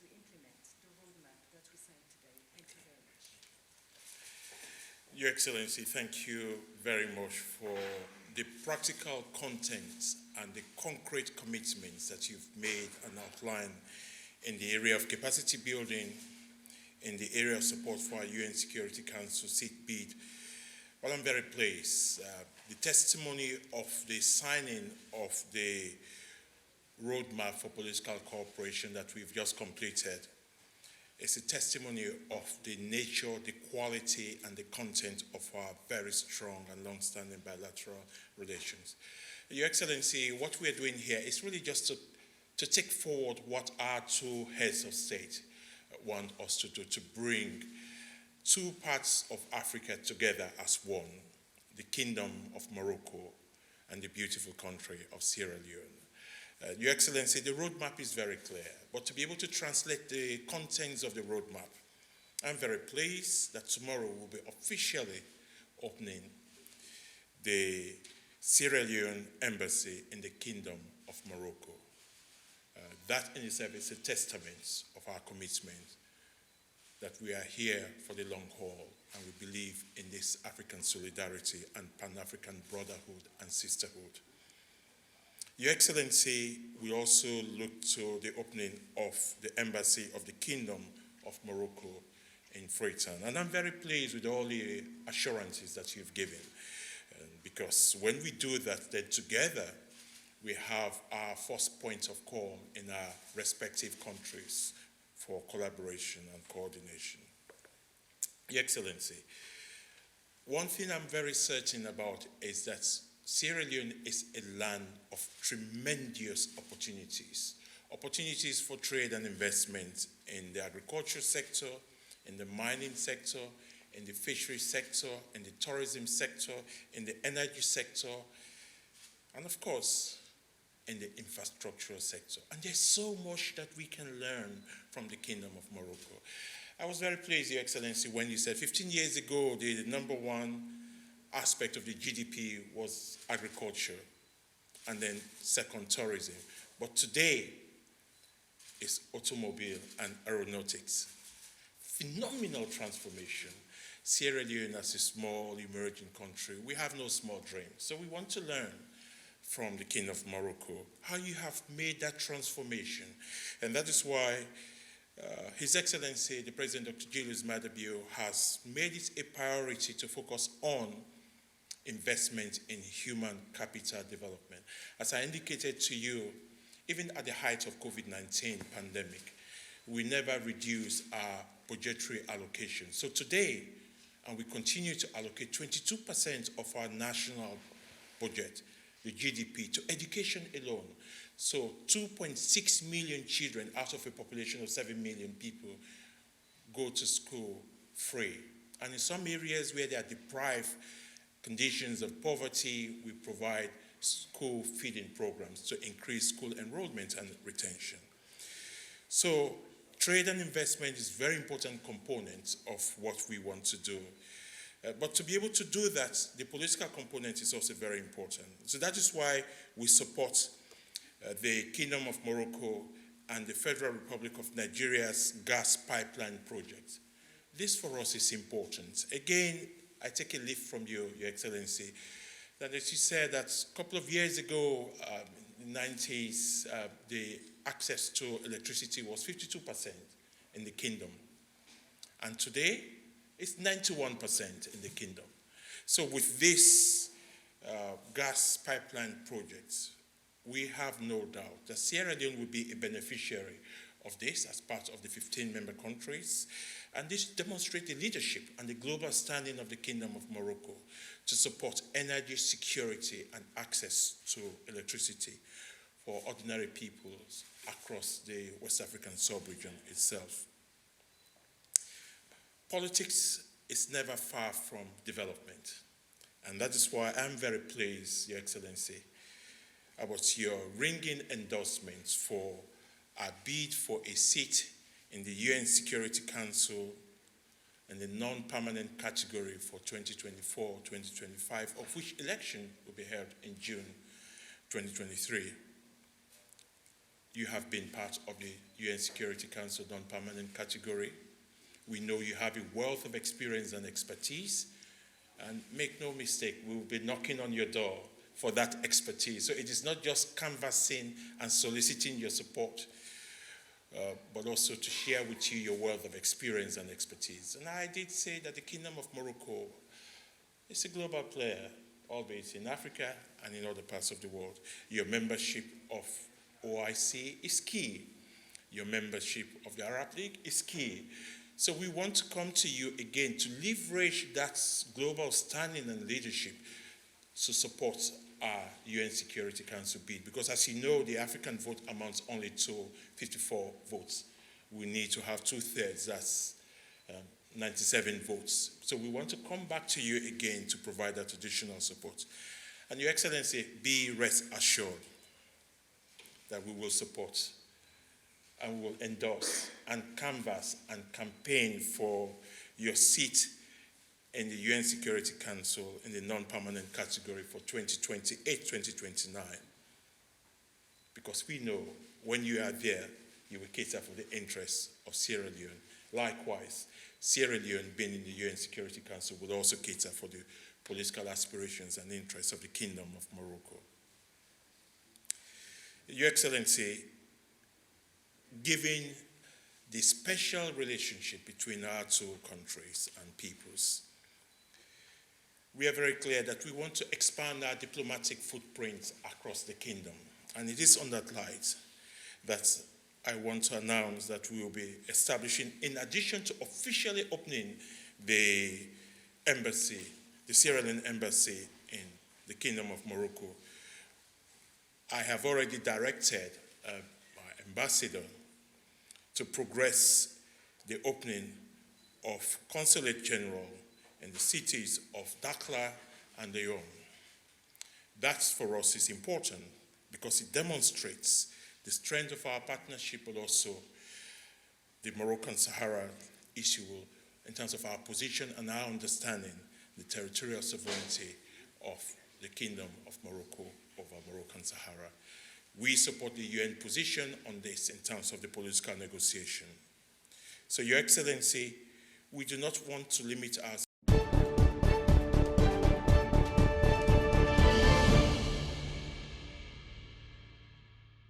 to implement the roadmap that we signed today. Thank you very much. Your Excellency, thank you very much for the practical content and the concrete commitments that you've made and outlined in the area of capacity building, in the area of support for our UN Security Council seat bid. Well, I'm very pleased. The testimony of the signing of the roadmap for political cooperation that we've just completed is a testimony of the nature, the quality, and the content of our very strong and long-standing bilateral relations. Your Excellency, what we're doing here is really just to take forward what our two heads of state want us to do, to bring two parts of Africa together as one, the Kingdom of Morocco and the beautiful country of Sierra-Leone. Your Excellency, the roadmap is very clear, but to be able to translate the contents of the roadmap, I'm very pleased that tomorrow we'll be officially opening the Sierra Leone Embassy in the Kingdom of Morocco. That in itself is a testament of our commitment that we are here for the long haul, and we believe in this African solidarity and Pan-African brotherhood and sisterhood. Your Excellency, we also look to the opening of the Embassy of the Kingdom of Morocco in Freetown, and I'm very pleased with all the assurances that you've given, because when we do that, then together we have our first point of call in our respective countries for collaboration and coordination. Your Excellency, one thing I'm very certain about is that Sierra Leone is a land of tremendous opportunities. Opportunities for trade and investment in the agriculture sector, in the mining sector, in the fishery sector, in the tourism sector, in the energy sector, and of course, in the infrastructural sector. And there's so much that we can learn from the Kingdom of Morocco. I was very pleased, Your Excellency, when you said 15 years ago, the number one aspect of the GDP was agriculture, and then second, tourism. But today, it's automobile and aeronautics. Phenomenal transformation. Sierra Leone, as a small, emerging country, we have no small dreams. So we want to learn from the King of Morocco, how you have made that transformation. And that is why His Excellency, the President Dr. Julius Maada Bio, has made it a priority to focus on investment in human capital development. As I indicated to you, even at the height of COVID-19 pandemic, we never reduced our budgetary allocation. So today, and we continue to allocate 22% of our national budget, the GDP, to education alone. So 2.6 million children out of a population of 7 million people go to school free. And in some areas where they are deprived conditions of poverty, we provide school feeding programs to increase school enrollment and retention. So trade and investment is a very important component of what we want to do. But to be able to do that, the political component is also very important. So that is why we support the Kingdom of Morocco and the Federal Republic of Nigeria's gas pipeline project. This for us is important. Again, I take a leaf from you, Your Excellency, that as you said that a couple of years ago, in the 90s, the access to electricity was 52% in the kingdom. And today, it's 91% in the kingdom. So with this gas pipeline projects, we have no doubt that Sierra Leone will be a beneficiary of this as part of the 15 member countries. And this demonstrates the leadership and the global standing of the Kingdom of Morocco to support energy security and access to electricity for ordinary peoples across the West African sub-region itself. Politics is never far from development. And that is why I'm very pleased, Your Excellency, about your ringing endorsements for our bid for a seat in the UN Security Council in the non-permanent category for 2024-2025, of which election will be held in June 2023. you have been part of the UN Security Council non-permanent category. We know you have a wealth of experience and expertise, and make no mistake, we will be knocking on your door for that expertise. So it is not just canvassing and soliciting your support, but also to share with you your wealth of experience and expertise. And I did say that the Kingdom of Morocco is a global player, albeit in Africa and in other parts of the world. Your membership of OIC is key. Your membership of the Arab League is key. So we want to come to you again to leverage that global standing and leadership to support our UN Security Council bid. Because as you know, the African vote amounts only to 54 votes. We need to have 2/3, that's 97 votes. So we want to come back to you again to provide that additional support. And Your Excellency, be rest assured that we will support and we will endorse and canvass and campaign for your seat in the UN Security Council in the non-permanent category for 2028-2029. Because we know when you are there, you will cater for the interests of Sierra Leone. Likewise, Sierra Leone being in the UN Security Council will also cater for the political aspirations and interests of the Kingdom of Morocco. Your Excellency, given the special relationship between our two countries and peoples, we are very clear that we want to expand our diplomatic footprint across the kingdom. And it is on that light that I want to announce that we will be establishing, in addition to officially opening the embassy, the Sierra Leone embassy in the Kingdom of Morocco, I have already directed my ambassador to progress the opening of Consulate General in the cities of Dakhla and Lyon. That for us is important because it demonstrates the strength of our partnership, but also the Moroccan Sahara issue in terms of our position and our understanding the territorial sovereignty of the Kingdom of Morocco over Moroccan Sahara. We support the UN position on this in terms of the political negotiation. So, Your Excellency, we do not want to limit ourselves